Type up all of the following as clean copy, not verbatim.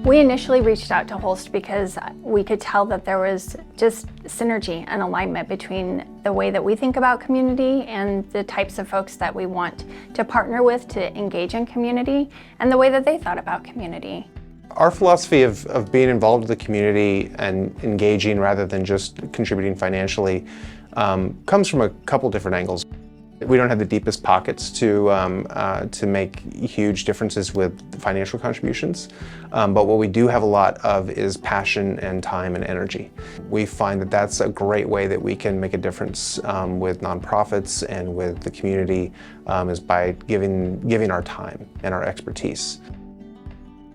We initially reached out to Holst because we could tell that there was just synergy and alignment between the way that we think about community and the types of folks that we want to partner with to engage in community and the way that they thought about community. Our philosophy of being involved with the community and engaging rather than just contributing financially comes from a couple different angles. We don't have the deepest pockets to make huge differences with financial contributions, but what we do have a lot of is passion and time and energy. We find that that's a great way that we can make a difference with nonprofits and with the community is by giving our time and our expertise.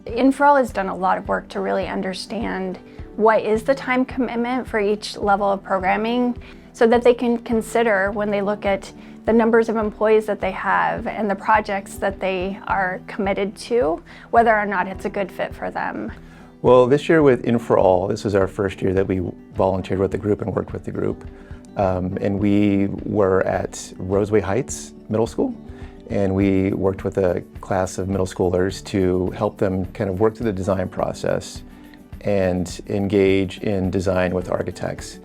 In4All has done a lot of work to really understand what is the time commitment for each level of programming so that they can consider when they look at the numbers of employees that they have and the projects that they are committed to, whether or not it's a good fit for them. Well, this year with In4All, this was our first year that we volunteered with the group and worked with the group. And we were at Roseway Heights Middle School, and we worked with a class of middle schoolers to help them kind of work through the design process and engage in design with architects.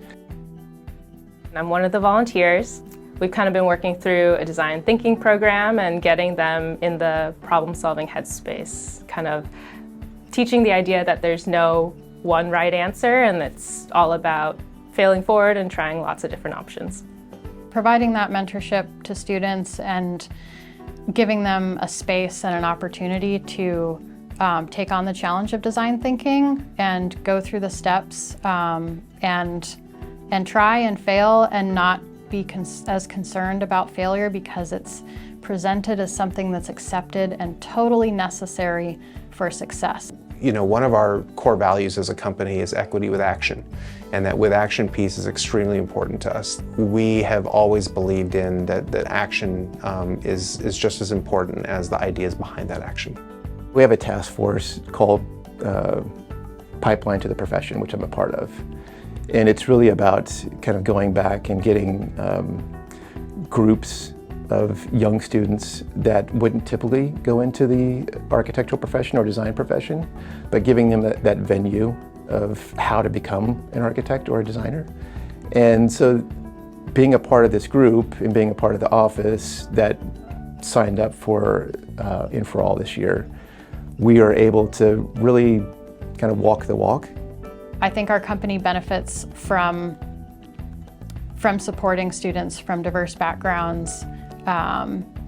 I'm one of the volunteers. We've kind of been working through a design thinking program and getting them in the problem-solving headspace, kind of teaching the idea that there's no one right answer and it's all about failing forward and trying lots of different options. Providing that mentorship to students and giving them a space and an opportunity to take on the challenge of design thinking and go through the steps and try and fail and not be as concerned about failure because it's presented as something that's accepted and totally necessary for success. You know, one of our core values as a company is equity with action, and that with action piece is extremely important to us. We have always believed in that action is just as important as the ideas behind that action. We have a task force called Pipeline to the Profession, which I'm a part of. And it's really about kind of going back and getting groups of young students that wouldn't typically go into the architectural profession or design profession, but giving them that venue of how to become an architect or a designer. And so being a part of this group and being a part of the office that signed up for In4All this year, we are able to really kind of walk the walk. I think our company benefits from supporting students from diverse backgrounds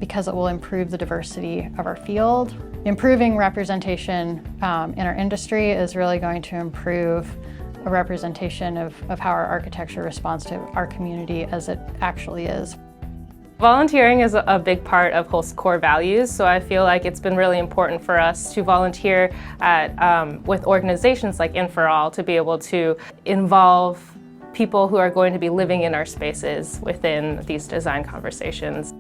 because it will improve the diversity of our field. Improving representation in our industry is really going to improve a representation of how our architecture responds to our community as it actually is. Volunteering is a big part of Holst's core values, so I feel like it's been really important for us to volunteer with organizations like In4All to be able to involve people who are going to be living in our spaces within these design conversations.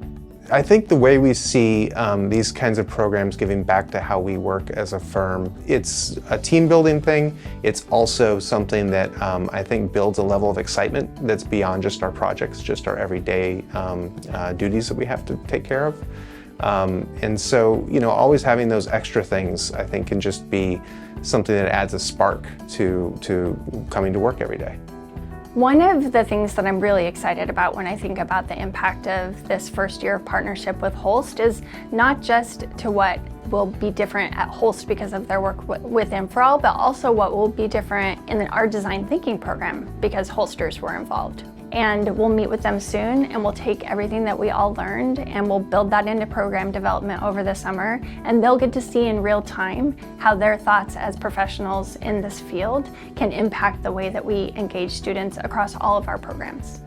I think the way we see these kinds of programs giving back to how we work as a firm, it's a team building thing. It's also something that I think builds a level of excitement that's beyond just our projects, just our everyday duties that we have to take care of. And so, you know, always having those extra things, I think, can just be something that adds a spark to coming to work every day. One of the things that I'm really excited about when I think about the impact of this first year of partnership with Holst is not just to what will be different at Holst because of their work with In4All, but also what will be different in our design thinking program because Holsters were involved. And we'll meet with them soon and we'll take everything that we all learned and we'll build that into program development over the summer, and they'll get to see in real time how their thoughts as professionals in this field can impact the way that we engage students across all of our programs.